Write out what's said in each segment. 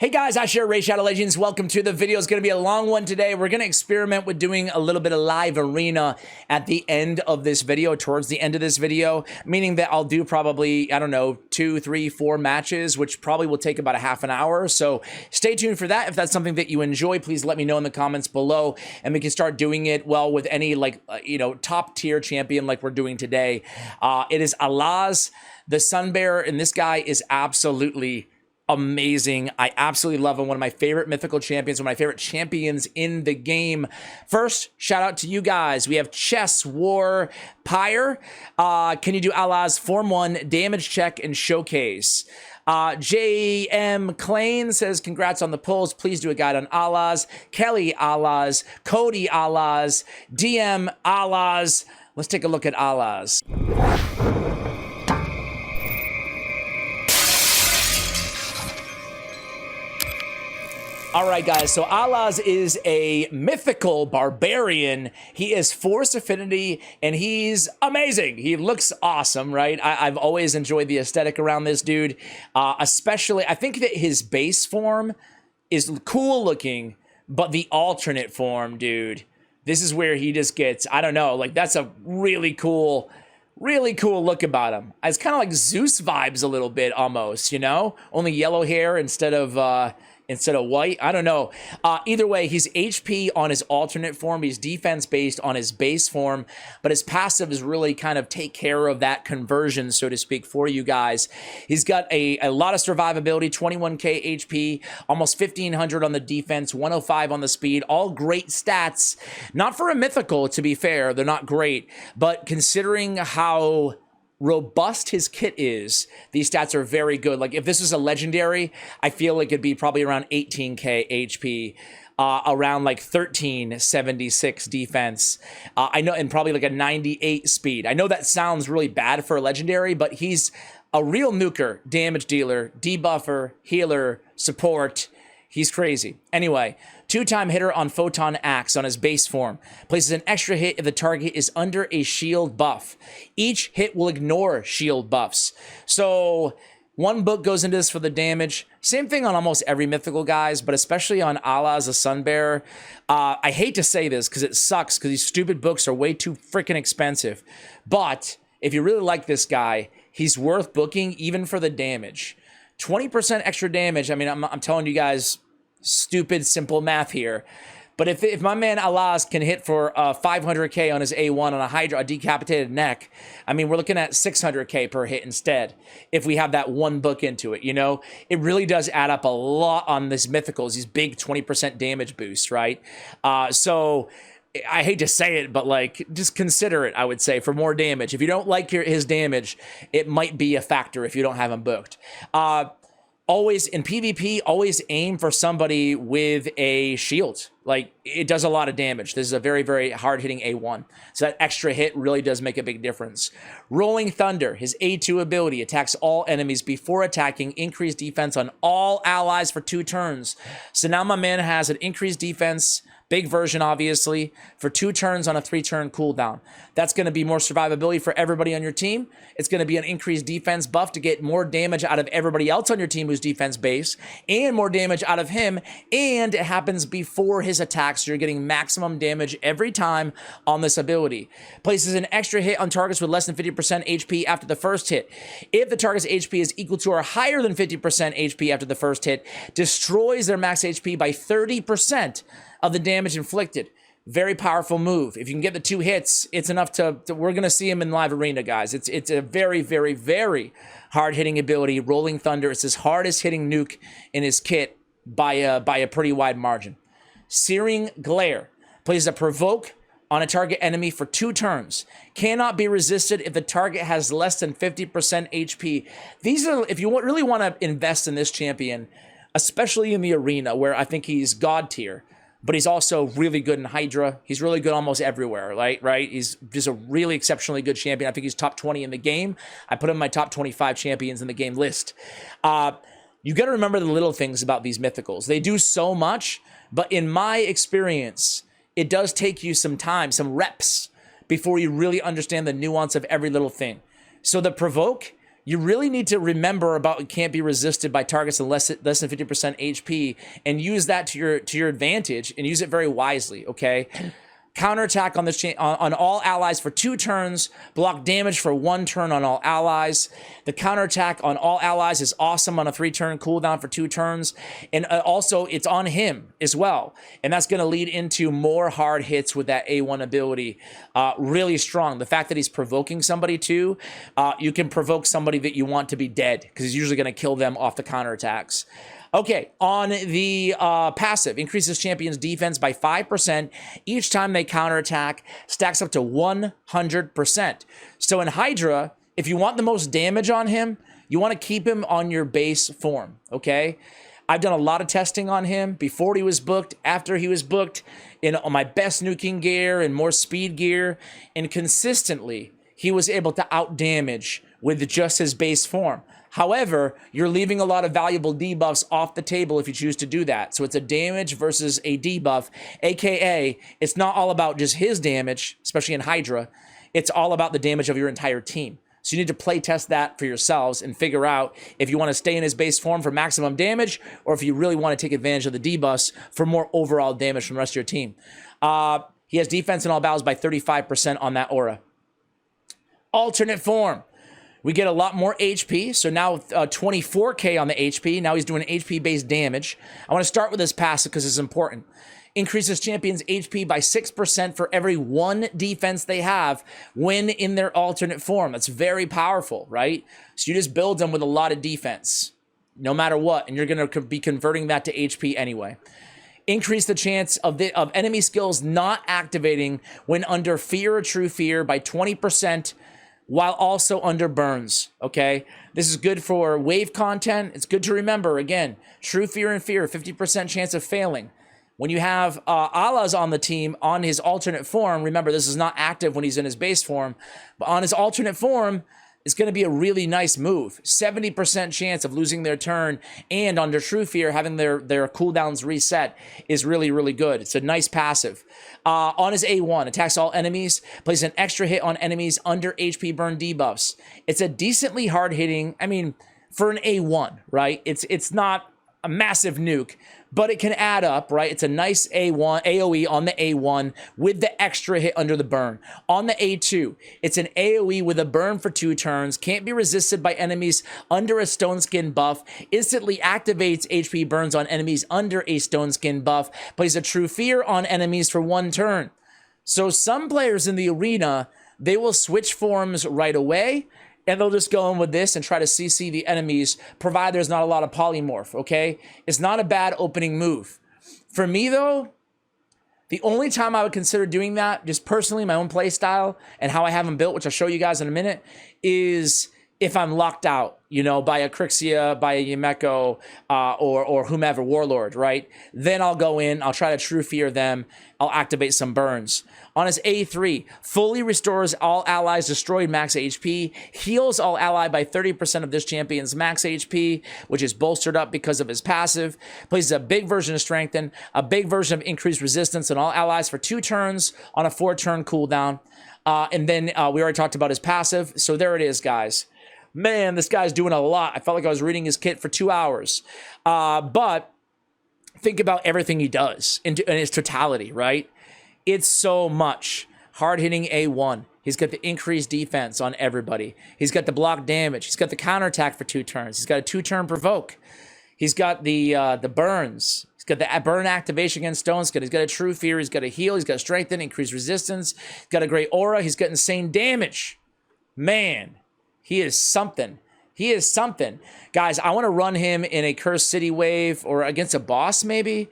Hey guys, I share Ray Shadow Legends. Welcome to the video. It's going to be a long one today. We're going to experiment with doing a little bit of live arena at the end of this video, towards the end of this video, meaning that I'll do probably, I don't know, 2, 3, 4 matches, which probably will take about a half an hour. So stay tuned for that. If that's something that you enjoy, please let me know in the comments below, and we can start doing it, well, with any, like, top tier champion like we're doing today. It is Alaz the Sunbearer, and this guy is absolutely amazing. I absolutely love him. One of my favorite mythical champions, one of my favorite champions in the game. First, shout out to you guys. We have Chess War Pyre. Can you do Alaz Form 1 damage check and showcase? JM Klein says, congrats on the polls. Please do a guide on Alaz. Kelly Alaz. Cody Alaz. DM Alaz. Let's take a look at Alaz. All right, guys, so Alaz is a mythical barbarian. He is Force Affinity, and he's amazing. He looks awesome, right? I've always enjoyed the aesthetic around this dude, especially, I think that his base form is cool looking, but the alternate form, dude, this is where he just gets, I don't know, like, that's a really cool look about him. It's kind of like Zeus vibes a little bit, almost, you know? Only yellow hair instead of white. I don't know. Either way, he's HP on his alternate form. He's defense based on his base form, but his passive is really kind of take care of that conversion, so to speak, for you guys. He's got a lot of survivability, 21k HP, almost 1500 on the defense, 105 on the speed, all great stats. Not for a mythical, to be fair, they're not great, but considering how robust his kit is, these stats are very good. Like, if this was a legendary, I feel like it'd be probably around 18k HP, around like 1376 defense. I know, and probably like a 98 speed. I know that sounds really bad for a legendary, but he's a real nuker, damage dealer, debuffer, healer, support. He's crazy. Anyway, 2-time hitter on Photon Axe on his base form. Places an extra hit if the target is under a shield buff. Each hit will ignore shield buffs. So one book goes into this for the damage. Same thing on almost every mythical, guys, but especially on Alaz the Sunbearer. I hate to say this because it sucks, because these stupid books are way too freaking expensive. But if you really like this guy, he's worth booking even for the damage. 20% extra damage. I mean, I'm telling you guys stupid, simple math here. But if my man Alaz can hit for 500k on his A1 on a Hydra, a decapitated neck, I mean, we're looking at 600k per hit instead, if we have that one book into it, you know? It really does add up a lot on this mythicals, these big 20% damage boosts, right? So I hate to say it, but, like, just consider it, I would say, for more damage. If you don't like his damage, it might be a factor if you don't have him booked. Always, in PvP, always aim for somebody with a shield. Like, it does a lot of damage. This is a very, very hard-hitting A1. So that extra hit really does make a big difference. Rolling Thunder, his A2 ability, attacks all enemies before attacking, increased defense on all allies for 2 turns. So now my man has an increased defense, big version, obviously, for 2 turns on a 3-turn cooldown. That's going to be more survivability for everybody on your team. It's going to be an increased defense buff to get more damage out of everybody else on your team who's defense based, and more damage out of him, and it happens before his attack, so you're getting maximum damage every time on this ability. Places an extra hit on targets with less than 50% HP after the first hit. If the target's HP is equal to or higher than 50% HP after the first hit, destroys their max HP by 30% of the damage inflicted. Very powerful move. If you can get the 2 hits, it's enough to we're going to see him in live arena, guys. It's a very, very, very hard-hitting ability. Rolling Thunder, it's his hardest hitting nuke in his kit by a pretty wide margin. Searing Glare. Places a provoke on a target enemy for 2 turns. Cannot be resisted if the target has less than 50% HP. These are, if you really want to invest in this champion, especially in the arena, where I think he's god tier, but he's also really good in Hydra. He's really good almost everywhere, right? He's just a really exceptionally good champion. I think he's top 20 in the game. I put him in my top 25 champions in the game list. You got to remember the little things about these mythicals. They do so much, but in my experience, it does take you some time, some reps, before you really understand the nuance of every little thing. So the provoke you really need to remember about can't be resisted by targets than less than 50% HP, and use that to your advantage, and use it very wisely. Okay. Counterattack on this on all allies for 2 turns, block damage for 1 turn on all allies. The counterattack on all allies is awesome on a 3-turn cooldown for 2 turns. And also, it's on him as well. And that's going to lead into more hard hits with that A1 ability. Really strong. The fact that he's provoking somebody too, you can provoke somebody that you want to be dead, because he's usually going to kill them off the counterattacks. Okay, on the passive, increases champions' defense by 5% each time they counterattack, stacks up to 100%. So in Hydra, if you want the most damage on him, you want to keep him on your base form, okay? I've done a lot of testing on him before he was booked, after he was booked, on my best nuking gear and more speed gear, and consistently, he was able to out-damage with just his base form. However, you're leaving a lot of valuable debuffs off the table if you choose to do that. So it's a damage versus a debuff, aka it's not all about just his damage, especially in Hydra. It's all about the damage of your entire team. So you need to play test that for yourselves and figure out if you want to stay in his base form for maximum damage, or if you really want to take advantage of the debuffs for more overall damage from the rest of your team. He has defense in all battles by 35% on that aura. Alternate form. We get a lot more HP, so now 24k on the HP. Now he's doing HP-based damage. I want to start with this passive because it's important. Increases champions' HP by 6% for every 1 defense they have when in their alternate form. That's very powerful, right? So you just build them with a lot of defense, no matter what, and you're going to be converting that to HP anyway. Increase the chance of enemy skills not activating when under fear or true fear by 20%, while also under burns, okay? This is good for wave content. It's good to remember, again, true fear and fear, 50% chance of failing. When you have Alaz on the team on his alternate form, remember, this is not active when he's in his base form, but on his alternate form, it's going to be a really nice move. 70% chance of losing their turn, and under True Fear, having their cooldowns reset is really, really good. It's a nice passive. On his A1, attacks all enemies, places an extra hit on enemies under HP burn debuffs. It's a decently hard-hitting, I mean, for an A1, right? It's not a massive nuke, but it can add up, right? It's a nice A1 AoE on the A1 with the extra hit under the burn. On the A2, it's an AoE with a burn for 2 turns, can't be resisted by enemies under a stone skin buff, instantly activates HP burns on enemies under a stone skin buff, plays a true fear on enemies for 1 turn. So some players in the arena, they will switch forms right away, and they'll just go in with this and try to CC the enemies, provided there's not a lot of polymorph, okay? It's not a bad opening move. For me, though, the only time I would consider doing that, just personally, my own play style and how I have them built, which I'll show you guys in a minute, is if I'm locked out, you know, by a Crixia, by a Yumeko, or whomever, Warlord, right? Then I'll go in, I'll try to True Fear them, I'll activate some burns. On his A3, fully restores all allies destroyed max HP, heals all ally by 30% of this champion's max HP, which is bolstered up because of his passive, places a big version of Strengthen, a big version of increased resistance on all allies for 2 turns on a 4-turn cooldown. And then we already talked about his passive, so there it is, guys. Man, this guy's doing a lot. I felt like I was reading his kit for 2 hours. But think about everything he does in its totality, right? It's so much. Hard-hitting A1. He's got the increased defense on everybody. He's got the block damage. He's got the counterattack for 2 turns. He's got a 2-turn provoke. He's got the burns. He's got the burn activation against Stone Skin. He's got a True Fear. He's got a heal. He's got a Strengthen, increased resistance. He's got a great aura. He's got insane damage. Man, he is something. He is something. Guys, I want to run him in a Cursed City wave or against a boss maybe.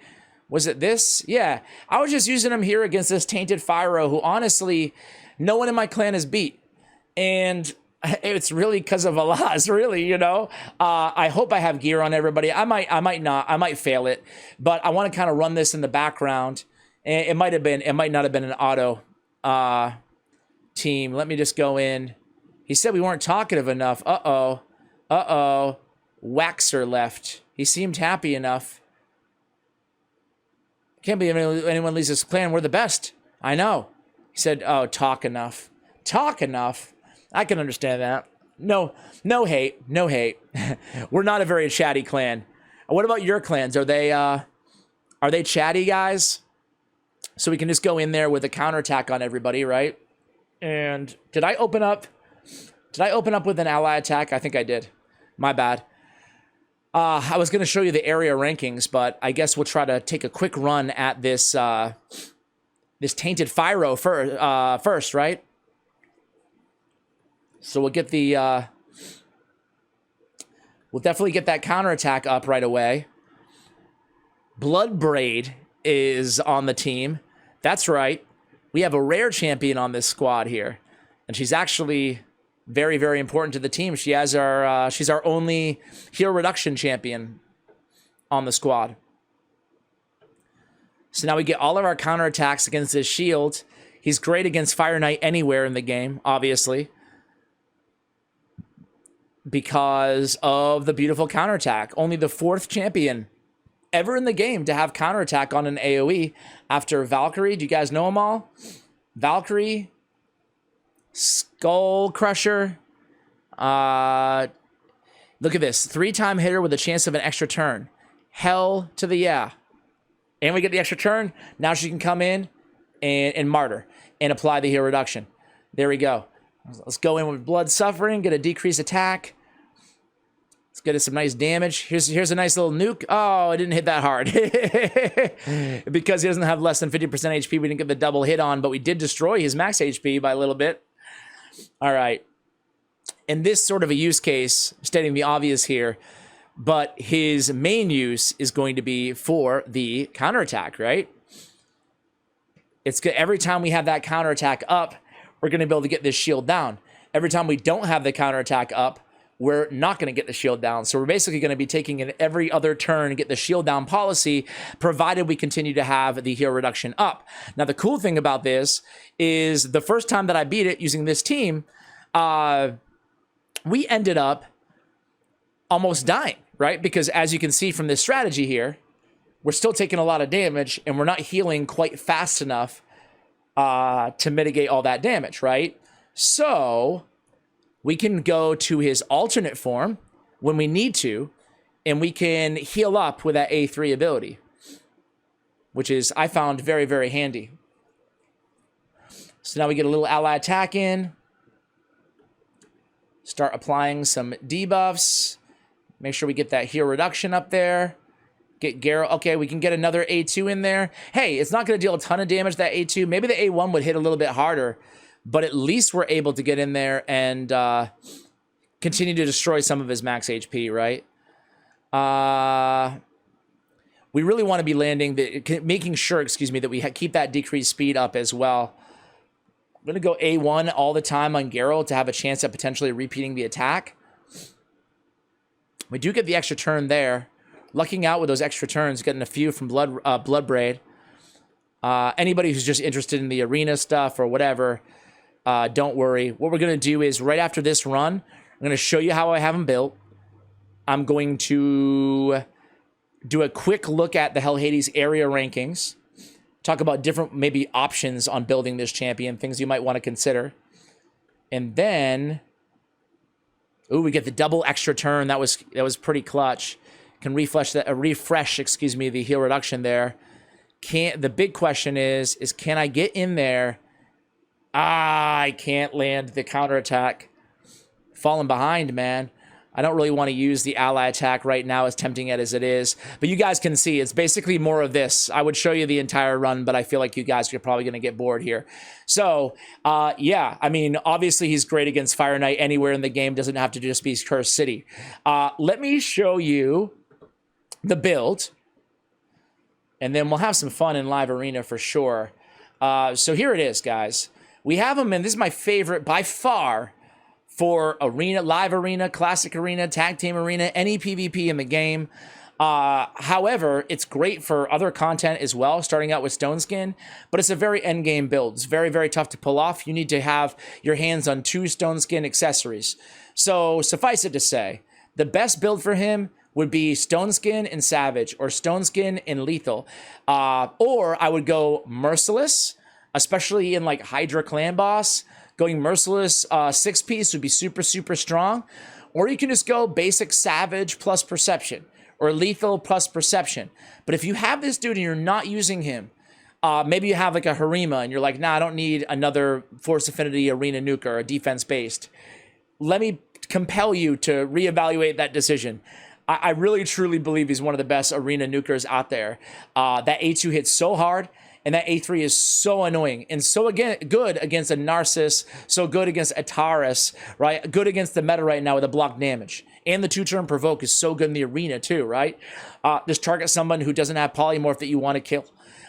Was it this? Yeah. I was just using him here against this Tainted Fyro, who honestly, no one in my clan has beat. And it's really because of Alaz, really, you know? I hope I have gear on everybody. I might not. I might fail it. But I want to kind of run this in the background. It might not have been an auto team. Let me just go in. He said we weren't talkative enough. Uh-oh. Uh-oh. Waxer left. He seemed happy enough. Can't believe anyone leaves this clan. We're the best. I know. He said, oh, talk enough. Talk enough. I can understand that. no hate, no hate. We're not a very chatty clan. What about your clans? Are they chatty guys? So we can just go in there with a counterattack on everybody, right? And did I open up with an ally attack? I think I did. My bad. I was going to show you the area rankings, but I guess we'll try to take a quick run at this this tainted Fyro first, right? So we'll get the we'll definitely get that counterattack up right away. Bloodbraid is on the team. That's right. We have a rare champion on this squad here, and she's actually very, very important to the team. She has our she's our only hero reduction champion on the squad. So now we get all of our counterattacks against his shield. He's great against Fire Knight anywhere in the game, obviously, because of the beautiful counterattack. Only the 4th champion ever in the game to have counterattack on an AoE after Valkyrie. Do you guys know them all? Valkyrie, Skull Crusher. Look at this. 3-time hitter with a chance of an extra turn. Hell to the yeah. And we get the extra turn. Now she can come in and martyr and apply the hero reduction. There we go. Let's go in with Blood Suffering, get a decreased attack. Let's get us some nice damage. Here's a nice little nuke. Oh, it didn't hit that hard. Because he doesn't have less than 50% HP, we didn't get the double hit on, but we did destroy his max HP by a little bit. All right. And this sort of a use case, stating the obvious here, but his main use is going to be for the counterattack, right? It's good. Every time we have that counterattack up, we're going to be able to get this shield down. Every time we don't have the counterattack up, we're not going to get the shield down. So we're basically going to be taking an every other turn get the shield down policy, provided we continue to have the hero reduction up. Now, the cool thing about this is the first time that I beat it using this team, we ended up almost dying, right? Because as you can see from this strategy here, we're still taking a lot of damage and we're not healing quite fast enough to mitigate all that damage, right? So we can go to his alternate form when we need to, and we can heal up with that A3 ability, which is, I found, very, very handy. So now we get a little ally attack in, start applying some debuffs, make sure we get that hero reduction up there, get Garrow. Okay, we can get another A2 in there. Hey, it's not going to deal a ton of damage, that A2. Maybe the A1 would hit a little bit harder, but at least we're able to get in there and continue to destroy some of his max HP, right? We really want to be making sure, that we keep that decreased speed up as well. I'm going to go A1 all the time on Garrow to have a chance at potentially repeating the attack. We do get the extra turn there. Lucking out with those extra turns, getting a few from Bloodbraid. Anybody who's just interested in the arena stuff or whatever, don't worry. What we're going to do is right after this run, I'm going to show you how I have them built. I'm going to do a quick look at the Hell Hades area rankings. Talk about different maybe options on building this champion, things you might want to consider. And then, ooh, we get the double extra turn. That was pretty clutch. Can refresh the heal reduction there. The big question is can I get in there? I can't land the counterattack. Falling behind, man. I don't really want to use the ally attack right now, as tempting as it is. But you guys can see, it's basically more of this. I would show you the entire run, but I feel like you guys are probably going to get bored here. So, yeah, I mean, obviously he's great against Fire Knight anywhere in the game. Doesn't have to just be Cursed City. Let me show you the build, and then we'll have some fun in live arena for sure. So here it is, guys. We have him, and this is my favorite by far for arena, live arena, classic arena, tag team arena, any PvP in the game. However, it's great for other content as well, starting out with Stone Skin, but it's a very end game build. It's very, very tough to pull off. You need to have your hands on 2 Stone Skin accessories. So suffice it to say, the best build for him would be Stone Skin and Savage, or Stone Skin and Lethal. Or I would go Merciless, especially in like Hydra Clan Boss, Going Merciless 6-piece would be super, super strong. Or you can just go basic Savage plus Perception, or Lethal plus Perception. But if you have this dude and you're not using him, maybe you have like a Harima and you're like, nah, I don't need another Force Affinity Arena Nuker or a defense-based. Let me compel you to reevaluate that decision. I really, truly believe he's one of the best Arena Nukers out there. That A2 hits so hard, and that A3 is so annoying and so good against a Narcissus, so good against Ataris, right? Good against the meta right now with a block damage. And the 2-turn provoke is so good in the arena too, right? Just target someone who doesn't have polymorph that you want to kill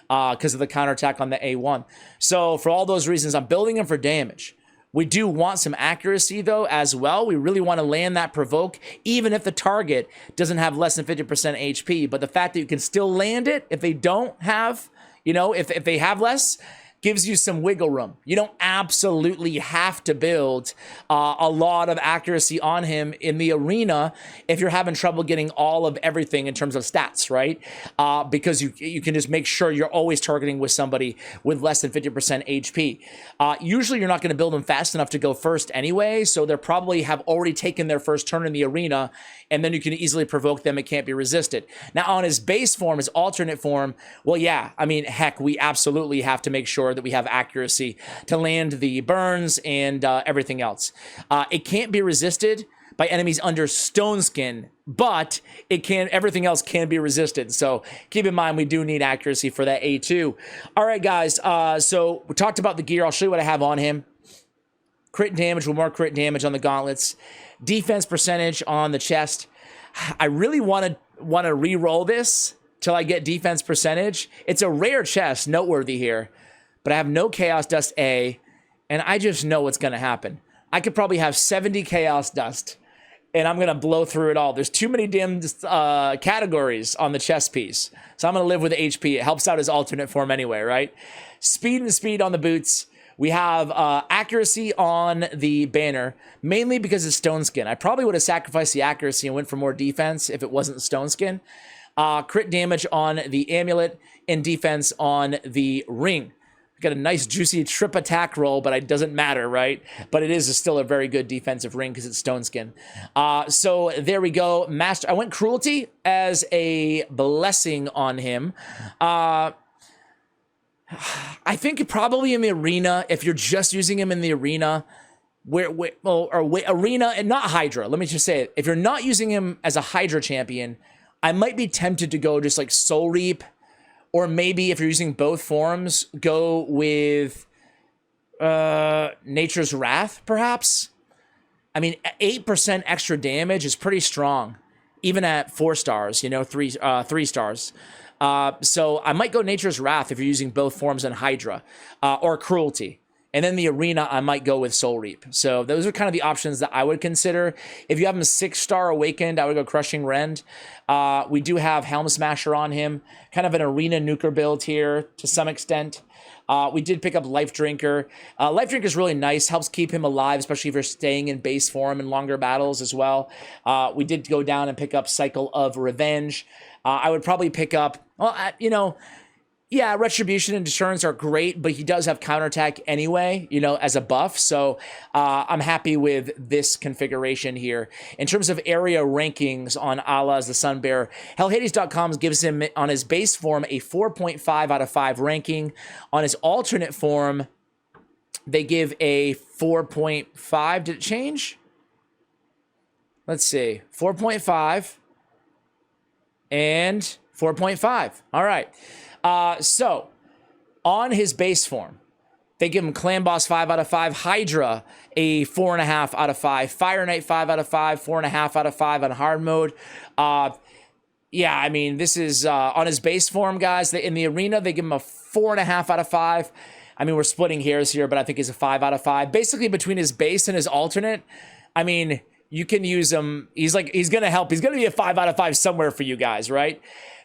because of the counterattack on the A1. So for all those reasons, I'm building him for damage. We do want some accuracy, though, as well. We really want to land that provoke, even if the target doesn't have less than 50% HP. But the fact that you can still land it if they don't have, you know, if they have less, gives you some wiggle room. You don't absolutely have to build a lot of accuracy on him in the arena if you're having trouble getting all of everything in terms of stats, right? Because you can just make sure you're always targeting with somebody with less than 50% HP. Usually you're not going to build them fast enough to go first anyway, so they're probably have already taken their first turn in the arena, and then you can easily provoke them. It can't be resisted. Now, on his base form, his alternate form, well, yeah, I mean, heck, we absolutely have to make sure that we have accuracy to land the burns and everything else. It can't be resisted by enemies under Stone Skin, but it can. Everything else can be resisted. So keep in mind, we do need accuracy for that A2. All right, guys. So we talked about the gear. I'll show you what I have on him. Crit damage with more crit damage on the gauntlets. Defense percentage on the chest. I really want to re-roll this till I get defense percentage. It's a rare chest, noteworthy here. But I have no Chaos Dust A, and I just know what's going to happen. I could probably have 70 Chaos Dust, and I'm going to blow through it all. There's too many damn categories on the chest piece, so I'm going to live with HP. It helps out his alternate form anyway, right? Speed and speed on the boots. We have accuracy on the banner, mainly because it's Stone Skin. I probably would have sacrificed the accuracy and went for more defense if it wasn't Stone Skin. Crit damage on the amulet, and defense on the ring. Got a nice juicy trip attack roll, but it doesn't matter, right? But it is still a very good defensive ring because it's Stone Skin. So there we go. I went Cruelty as a blessing on him. I think probably in the arena, if you're just using him in the arena, arena and not Hydra. Let me just say it. If you're not using him as a Hydra champion, I might be tempted to go just like Soul Reap. Or maybe if you're using both forms, go with Nature's Wrath, perhaps. I mean, 8% extra damage is pretty strong, even at 4 stars, you know, 3 stars. So I might go Nature's Wrath if you're using both forms in Hydra, or Cruelty. And then the arena, I might go with Soul Reap. So those are kind of the options that I would consider. If you have him 6-star Awakened, I would go Crushing Rend. We do have Helm Smasher on him. Kind of an arena nuker build here to some extent. We did pick up Life Drinker. Life Drinker is really nice. Helps keep him alive, especially if you're staying in base form in longer battles as well. We did go down and pick up Cycle of Revenge. I would probably pick up, well, you know, yeah, Retribution and Deterrence are great, but he does have counterattack anyway, you know, as a buff. So I'm happy with this configuration here. In terms of area rankings on Alaz the Sunbearer, Hellhades.com gives him, on his base form, a 4.5 out of 5 ranking. On his alternate form, they give a 4.5. Did it change? Let's see. 4.5 and 4.5. All right. So, on his base form, they give him Clan Boss 5 out of 5, Hydra a 4.5 out of 5, Fire Knight 5 out of 5, 4.5 out of 5 on hard mode. Yeah, I mean, this is on his base form, guys. In the arena, they give him a 4.5 out of 5. I mean, we're splitting hairs here, but I think he's a 5 out of 5. Basically, between his base and his alternate, I mean, you can use him. He's going to help. He's going to be a 5 out of 5 somewhere for you guys, right?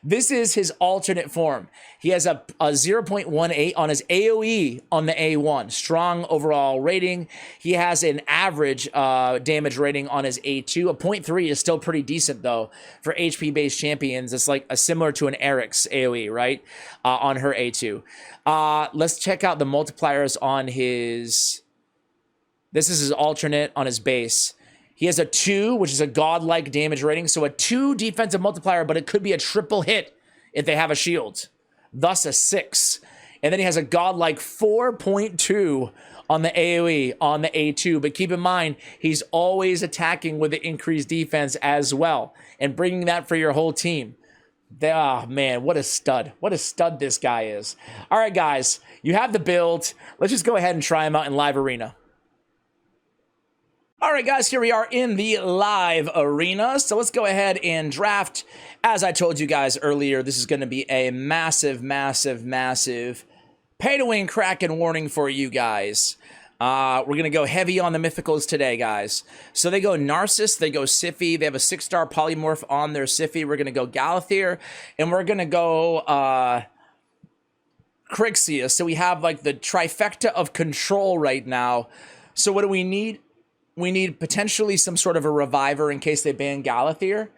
This is his alternate form. He has a 0.18 on his AoE on the A1. Strong overall rating. He has an average damage rating on his A2. A 0.3 is still pretty decent, though, for HP-based champions. It's like similar to an Eric's AoE, right, on her A2. Let's check out the multipliers on his This is his alternate on his base. He has a 2, which is a godlike damage rating. So a 2 defensive multiplier, but it could be a triple hit if they have a shield. Thus a 6. And then he has a godlike 4.2 on the AoE on the A2. But keep in mind, he's always attacking with the increased defense as well. And bringing that for your whole team. Oh, man, what a stud. What a stud this guy is. All right, guys, you have the build. Let's just go ahead and try him out in live arena. All right, guys, here we are in the live arena. So let's go ahead and draft. As I told you guys earlier, this is going to be a massive, massive, massive pay-to-win Kraken warning for you guys. We're going to go heavy on the mythicals today, guys. So they go Narcissus, they go Siphi. They have a 6-star polymorph on their Siphi. We're going to go Galathir, and we're going to go Crixia. So we have like the trifecta of control right now. So what do we need? We need potentially some sort of a reviver in case they ban Galathir.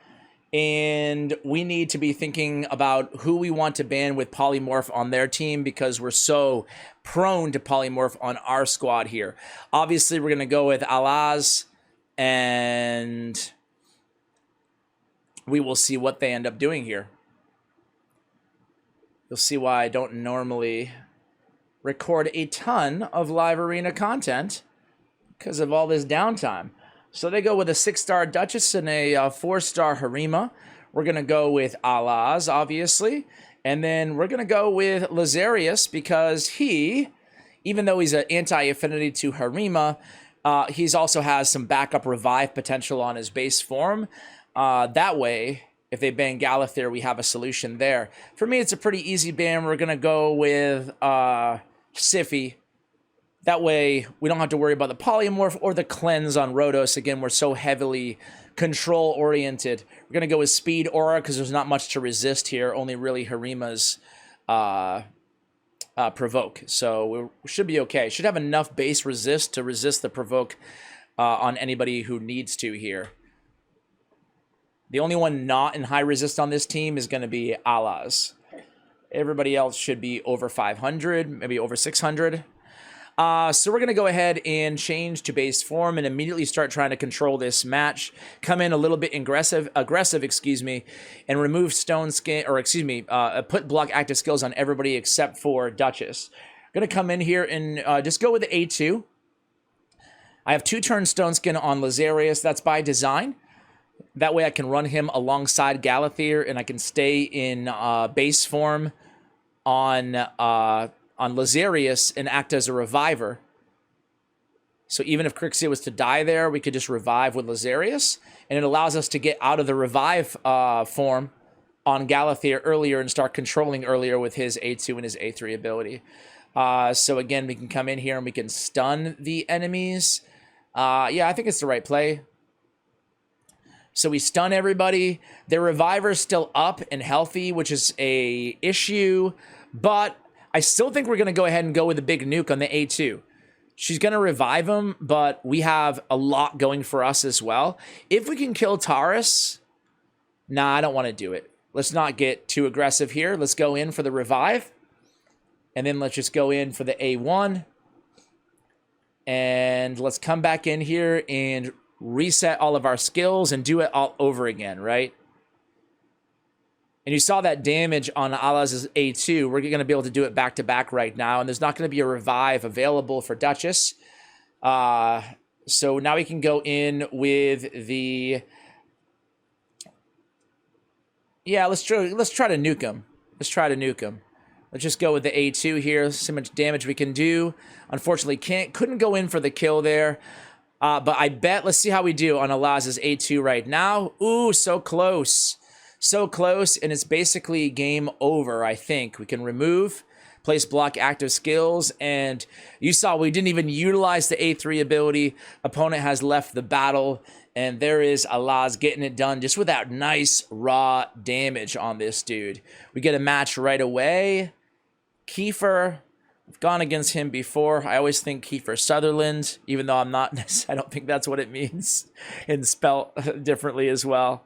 And we need to be thinking about who we want to ban with polymorph on their team because we're so prone to polymorph on our squad here. Obviously, we're going to go with Alaz, and we will see what they end up doing here. You'll see why I don't normally record a ton of live arena content because of all this downtime. So they go with a 6-star Duchess and a 4-star Harima. We're going to go with Alaz, obviously. And then we're going to go with Lazarius because he, even though he's an anti-affinity to Harima, he's also has some backup revive potential on his base form. That way, if they ban Galathir, we have a solution there. For me, it's a pretty easy ban. We're going to go with Siphi. That way, we don't have to worry about the polymorph or the cleanse on Rhodos. Again, we're so heavily control-oriented. We're going to go with Speed Aura because there's not much to resist here. Only really Harima's Provoke. So we should be okay. Should have enough base resist to resist the Provoke on anybody who needs to here. The only one not in high resist on this team is going to be Alaz. Everybody else should be over 500, maybe over 600. So we're going to go ahead and change to base form and immediately start trying to control this match. Come in a little bit aggressive, and remove stone skin, or put block active skills on everybody except for Duchess. I'm going to come in here and just go with the A2. I have 2-turn stone skin on Lazarius. That's by design. That way I can run him alongside Galathir, and I can stay in base form on Lazarius and act as a reviver. So even if Crixia was to die there, we could just revive with Lazarius, and it allows us to get out of the revive form on Galathir earlier and start controlling earlier with his A2 and his A3 ability. So again, we can come in here and we can stun the enemies. Yeah, I think it's the right play. So we stun everybody. Their reviver's still up and healthy, which is a issue, but I still think we're going to go ahead and go with a big nuke on the A2. She's going to revive him, but we have a lot going for us as well. If we can kill Taurus, nah, I don't want to do it. Let's not get too aggressive here. Let's go in for the revive. And then let's just go in for the A1. And let's come back in here and reset all of our skills and do it all over again, right? And you saw that damage on Alaz's A2. We're going to be able to do it back-to-back right now, and there's not going to be a revive available for Duchess. So now we can go in with the... Yeah, let's try to nuke him. Let's try to nuke him. Let's just go with the A2 here. See how much damage we can do. Unfortunately, couldn't go in for the kill there. But I bet, let's see how we do on Alaz's A2 right now. Ooh, so close. So close, and it's basically game over, I think. We can remove, place block active skills, and you saw we didn't even utilize the A3 ability. Opponent has left the battle, and there is Alaz getting it done just with that nice raw damage on this dude. We get a match right away. Kiefer, I've gone against him before. I always think Kiefer Sutherland, even though I'm not, I don't think that's what it means, and spelled differently as well.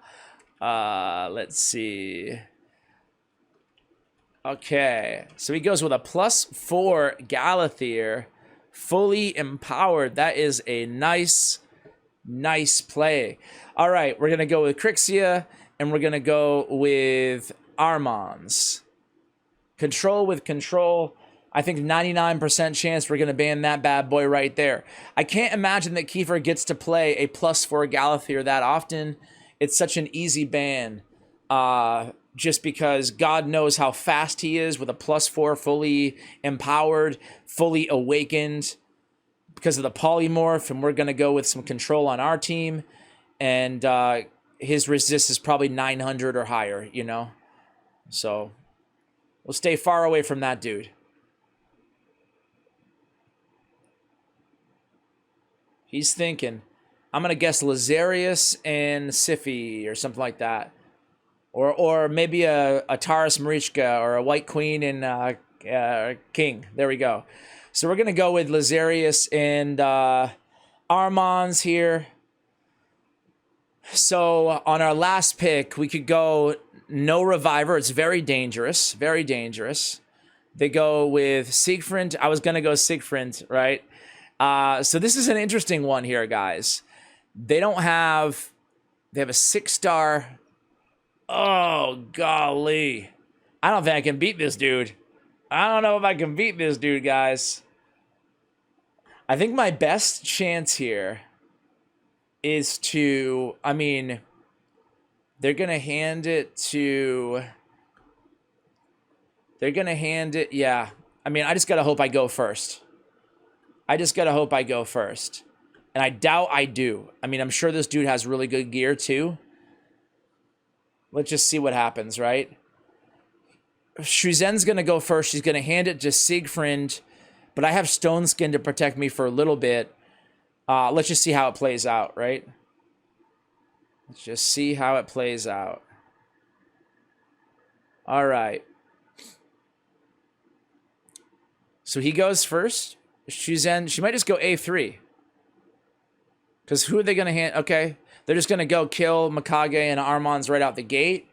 Let's see. Okay, so he goes with a +4 Galathir. fully empowered. That is a nice play. All right, we're going to go with Crixia, and we're going to go with Armons. Control with control. I think 99% chance we're going to ban that bad boy right there. I can't imagine that Kiefer gets to play a +4 Galathier that often. It's such an easy ban. Just because God knows how fast he is with a +4 fully empowered, fully awakened because of the polymorph, and we're going to go with some control on our team, and his resist is probably 900 or higher, you know? So we'll stay far away from that dude. He's thinking. I'm going to guess Lazarius and Siphi or something like that. Or maybe a Taurus Marichka or a White Queen and King. There we go. So we're going to go with Lazarius and Armons here. So on our last pick, we could go no Reviver. It's very dangerous. Very dangerous. They go with Siegfried. I was going to go Siegfried, right? So this is an interesting one here, guys. They have a 6-star. Oh, golly. I don't think I can beat this dude. I don't know if I can beat this dude, guys. I think my best chance here is to, I mean, they're going to hand it to, yeah. I mean, I just got to hope I go first. And I doubt I do. I mean, I'm sure this dude has really good gear too. Let's just see what happens, right? Shuzen's going to go first. She's going to hand it to Siegfried, but I have Stone Skin to protect me for a little bit. Let's just see how it plays out, right? Let's just see how it plays out. All right. So he goes first. Shuzen, she might just go A3. Because who are they going to hand? Okay. They're just going to go kill Mikage and Armons right out the gate.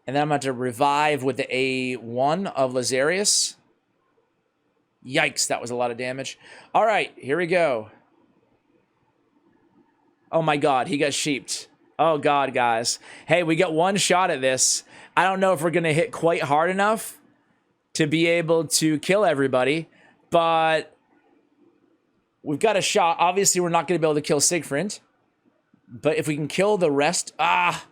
And then I'm going to revive with the A1 of Lazarius. Yikes, that was a lot of damage. All right, here we go. Oh my god, he got sheeped. Oh god, guys. Hey, we got one shot at this. I don't know if we're going to hit quite hard enough to be able to kill everybody. But we've got a shot. Obviously, we're not going to be able to kill Siegfried. But if we can kill the rest... I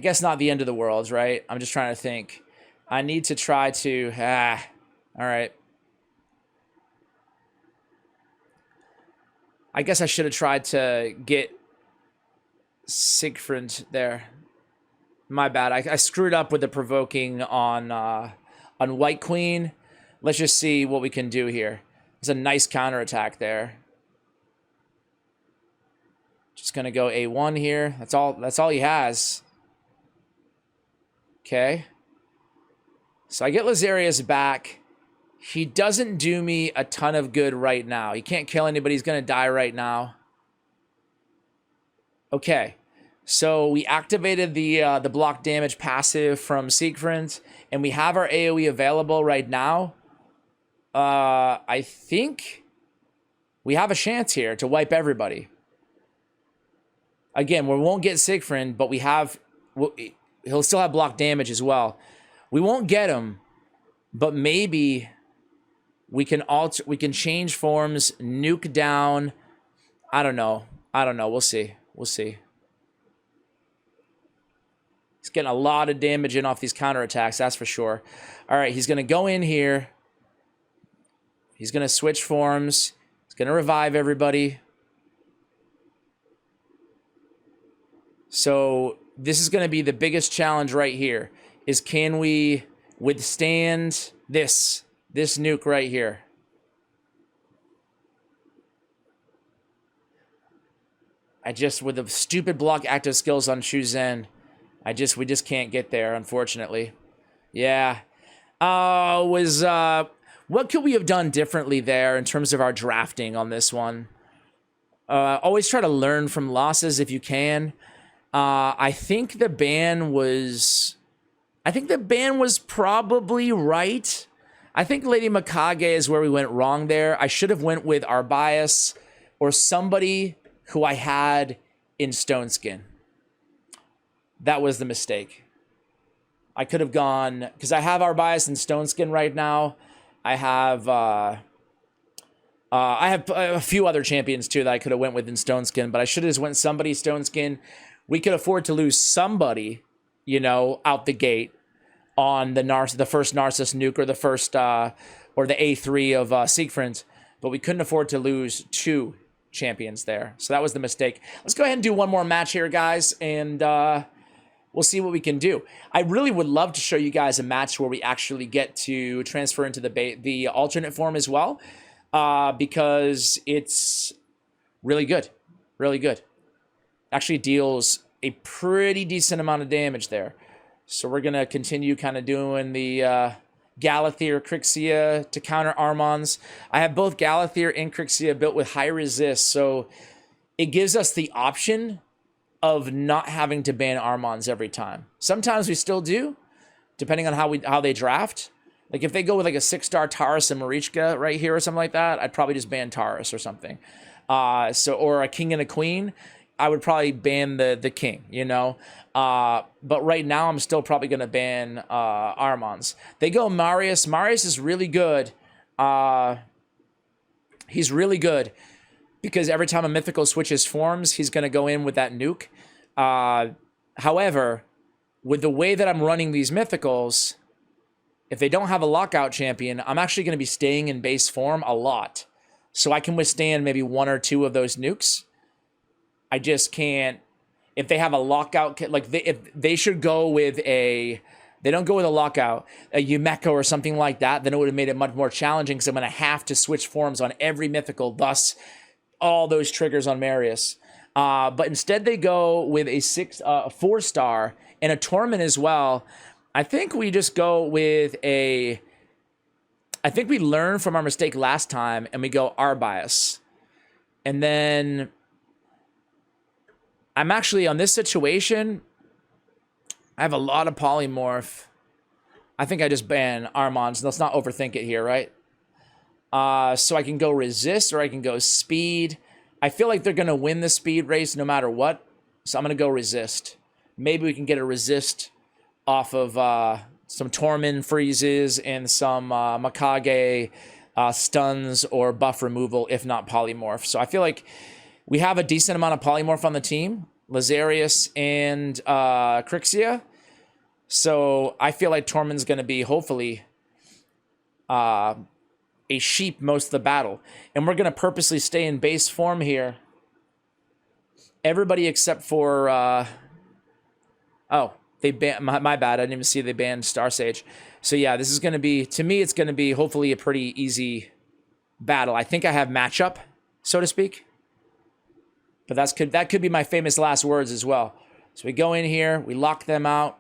guess not the end of the world, right? I'm just trying to think. I need to try to... all right. I guess I should have tried to get Siegfried there. My bad. I screwed up with the provoking on White Queen. Let's just see what we can do here. There's a nice counterattack there. Just gonna go A1 here. That's all he has. Okay. So I get Lazarius back. He doesn't do me a ton of good right now. He can't kill anybody. He's gonna die right now. Okay. So we activated the block damage passive from Siegfried, and we have our AoE available right now. I think we have a chance here to wipe everybody. Again, we won't get Siegfried, but he'll still have block damage as well. We won't get him, but maybe we can change forms, nuke down. I don't know. We'll see. He's getting a lot of damage in off these counterattacks, that's for sure. All right, he's going to go in here. He's going to switch forms. He's going to revive everybody. So this is going to be the biggest challenge right here, is can we withstand this nuke right here? With the stupid block active skills on Shuzen, we just can't get there, unfortunately. Yeah. What could we have done differently there in terms of our drafting on this one? Always try to learn from losses if you can. I think the ban was probably right. I think Lady Mikage is where we went wrong there. I should have went with Arbias or somebody who I had in Stone Skin. That was the mistake. I could have gone, because I have Arbias and Stone Skin right now. I have a few other champions too that I could have went with in Stone Skin, but I should have just went somebody Stone Skin. We could afford to lose somebody, you know, out the gate on the first Narcissus nuke or the first or the A3 of Siegfried, but we couldn't afford to lose 2 champions there. So that was the mistake. Let's go ahead and do one more match here, guys, and we'll see what we can do. I really would love to show you guys a match where we actually get to transfer into the alternate form as well, because it's really good. Really good. Actually deals a pretty decent amount of damage there. So we're going to continue kind of doing the Galathir, Crixia to counter Armons. I have both Galathir and Crixia built with high resist, so it gives us the option of not having to ban Armons every time. Sometimes we still do, depending on how they draft. Like if they go with like a 6-star Taurus and Marichka right here or something like that, I'd probably just ban Taurus or something. Or a king and a queen, I would probably ban the king, you know. But right now I'm still probably going to ban Armons. They go Marius. Marius is really good. He's really good because every time a mythical switches forms, he's going to go in with that nuke. However, with the way that I'm running these mythicals, if they don't have a lockout champion, I'm actually going to be staying in base form a lot. So I can withstand maybe 1 or 2 of those nukes. I just can't. If they have a lockout, like if they should go with they don't go with a lockout, a Yumeko or something like that, then it would have made it much more challenging because I'm going to have to switch forms on every mythical, thus all those triggers on Marius. But instead they go with a 4-star and a Torment as well. I think we just go with I think we learn from our mistake last time and we go Arbias. And then I'm actually on this situation, I have a lot of polymorph. I think I just ban Armons. Let's not overthink it here, right? So I can go resist or I can go speed. I feel like they're going to win the speed race no matter what. So I'm going to go resist. Maybe we can get a resist off of some Torment freezes and some Mikage stuns or buff removal, if not polymorph. So I feel like we have a decent amount of polymorph on the team, Lazarius and Crixia. So I feel like Torment's going to be, hopefully, a sheep most of the battle. And we're going to purposely stay in base form here. Everybody except for... oh, they banned... My bad, I didn't even see they banned Star Sage. So yeah, this is going to be... To me, it's going to be, hopefully, a pretty easy battle. I think I have matchup, so to speak. But that could be my famous last words as well. So we go in here, we lock them out.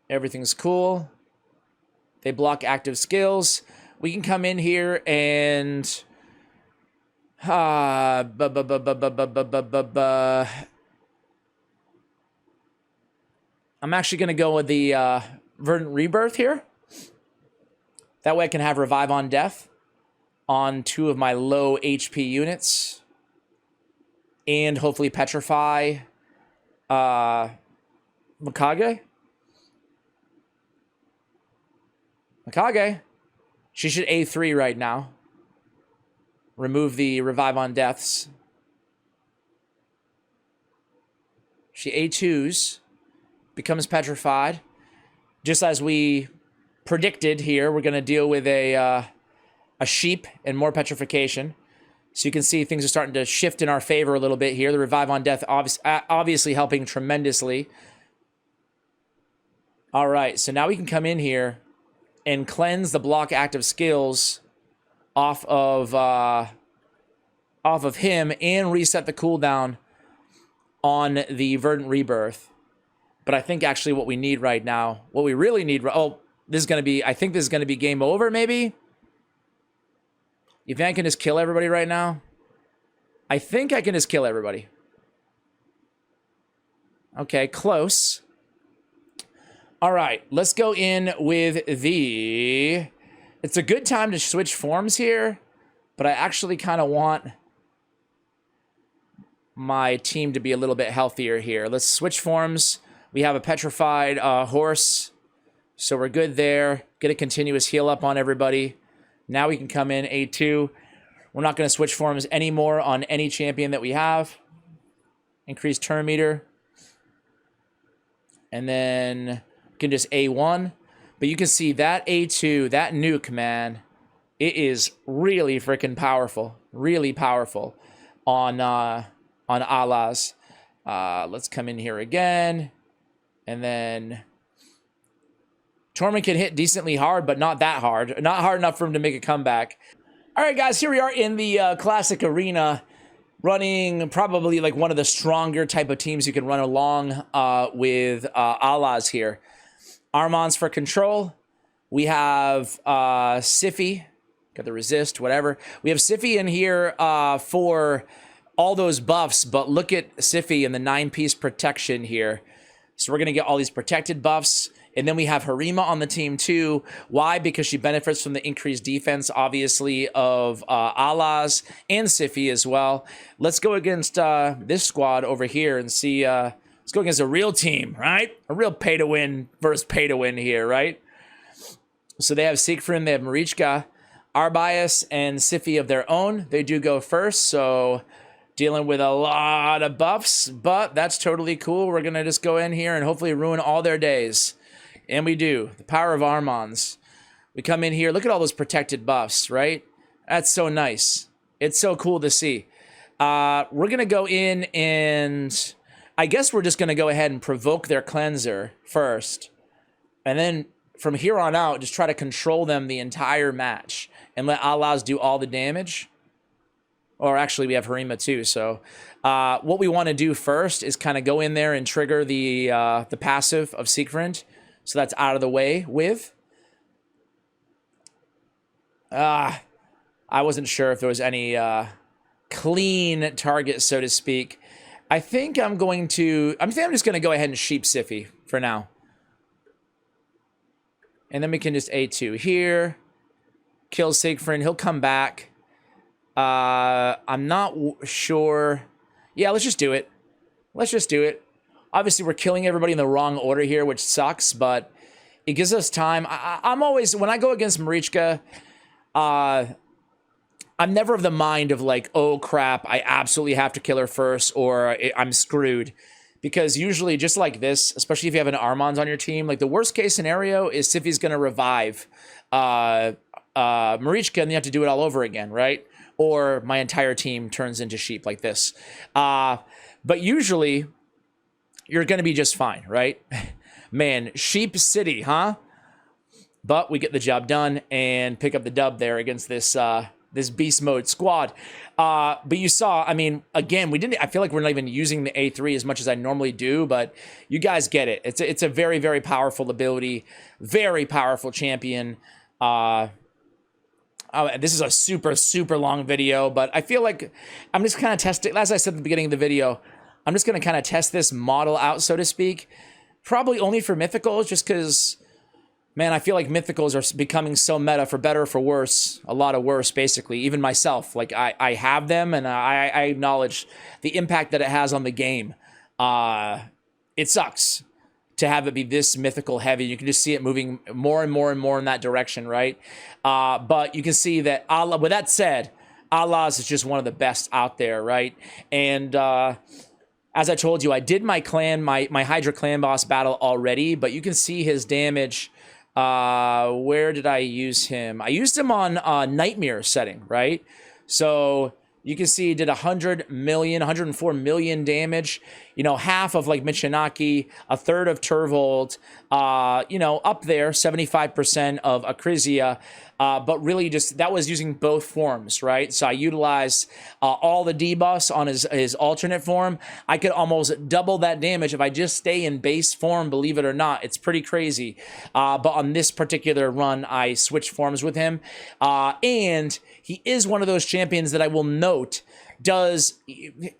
Everything's cool. They block active skills. We can come in here and I'm actually going to go with the Verdant Rebirth here. That way I can have Revive on Death on 2 of my low HP units. And hopefully Petrify Mikage. Mikage. She should A3 right now. Remove the Revive on Deaths. She A2s. Becomes Petrified. Just as we predicted here, we're going to deal with a sheep and more petrification. So you can see things are starting to shift in our favor a little bit here. The Revive on Death obviously helping tremendously. All right, so now we can come in here and cleanse the block active skills off of him and reset the cooldown on the Verdant Rebirth. But I think actually what we need right now, what we really need... Oh, this is going to be... I think this is going to be game over, maybe? You think I can just kill everybody right now? I think I can just kill everybody. Okay, close. All right, let's go in with the... It's a good time to switch forms here, but I actually kind of want my team to be a little bit healthier here. Let's switch forms. We have a petrified horse, so we're good there. Get a continuous heal up on everybody. Now we can come in A2. We're not going to switch forms anymore on any champion that we have. Increase turn meter. And then we can just A1. But you can see that A2, that nuke, man, it is really freaking powerful. Really powerful on Alaz. Let's come in here again. And then Torment can hit decently hard, but not that hard. Not hard enough for him to make a comeback. All right, guys, here we are in the classic arena, running probably like one of the stronger type of teams you can run along with Alaz here. Armons for control. We have Sify, got the resist, whatever. We have Sify in here for all those buffs, but look at Sify and the 9-piece protection here. So we're going to get all these protected buffs. And then we have Harima on the team too. Why? Because she benefits from the increased defense, obviously, of Alaz and Sify as well. Let's go against this squad over here and see... let's go against a real team, right? A real pay-to-win versus pay-to-win here, right? So they have Siegfried, they have Marichka, Arbias, and Sify of their own. They do go first, so dealing with a lot of buffs, but that's totally cool. We're going to just go in here and hopefully ruin all their days. And we do. The power of Armons. We come in here. Look at all those protected buffs, right? That's so nice. It's so cool to see. We're going to go in and... I guess we're just going to go ahead and provoke their cleanser first. And then from here on out, just try to control them the entire match. And let Alaz do all the damage. Or actually, we have Harima too. So what we want to do first is kind of go in there and trigger the passive of Siegfried. So that's out of the way with. I wasn't sure if there was any clean target, so to speak. I think I'm just going to go ahead and sheep Sify for now. And then we can just A2 here. Kill Siegfried. He'll come back. I'm not sure. Yeah, let's just do it. Let's just do it. Obviously, we're killing everybody in the wrong order here, which sucks, but it gives us time. I'm always, when I go against Marichka, I'm never of the mind of like, oh crap, I absolutely have to kill her first or I'm screwed. Because usually just like this, especially if you have an Armons on your team, like the worst case scenario is Sify's going to revive Marichka and you have to do it all over again, right? Or my entire team turns into sheep like this. But usually you're going to be just fine, right? Man, Sheep City, huh? But we get the job done and pick up the dub there against this this beast mode squad. But you saw, I mean, again, I feel like we're not even using the A3 as much as I normally do, but you guys get it. It's a very, very powerful ability, very powerful champion. This is a super, super long video, but I feel like I'm just kind of testing, as I said at the beginning of the video, I'm just going to kind of test this model out, so to speak. Probably only for mythicals, just because, man, I feel like mythicals are becoming so meta, for better or for worse. A lot of worse, basically. Even myself. Like, I have them, and I acknowledge the impact that it has on the game. It sucks to have it be this mythical heavy. You can just see it moving more and more and more in that direction, right? But you can see that, with that said, Alaz is just one of the best out there, right? And as I told you, I did my clan, my Hydra clan boss battle already, but you can see his damage. Where did I use him? I used him on Nightmare setting, right? So you can see he did 104 million damage. You know, half of like Michinaki, a third of Turvold, you know, up there, 75% of Acrizia. But really just, that was using both forms, right? So I utilized all the debuffs on his alternate form. I could almost double that damage if I just stay in base form, believe it or not. It's pretty crazy. But on this particular run, I switched forms with him. And he is one of those champions that I will note does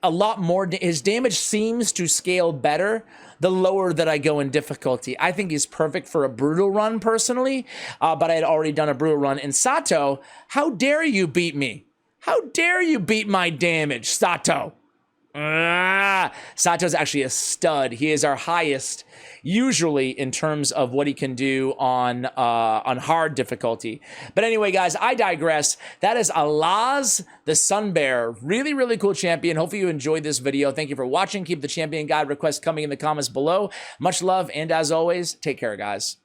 a lot more. His damage seems to scale better the lower that I go in difficulty. I think he's perfect for a brutal run personally, but I had already done a brutal run. And Sato, how dare you beat me? How dare you beat my damage, Sato? Sato's actually a stud. He is our highest, usually, in terms of what he can do on hard difficulty. But anyway, guys, I digress. That is Alaz the Sunbearer. Really, really cool champion. Hopefully you enjoyed this video. Thank you for watching. Keep the champion guide requests coming in the comments below. Much love, and as always, take care, guys.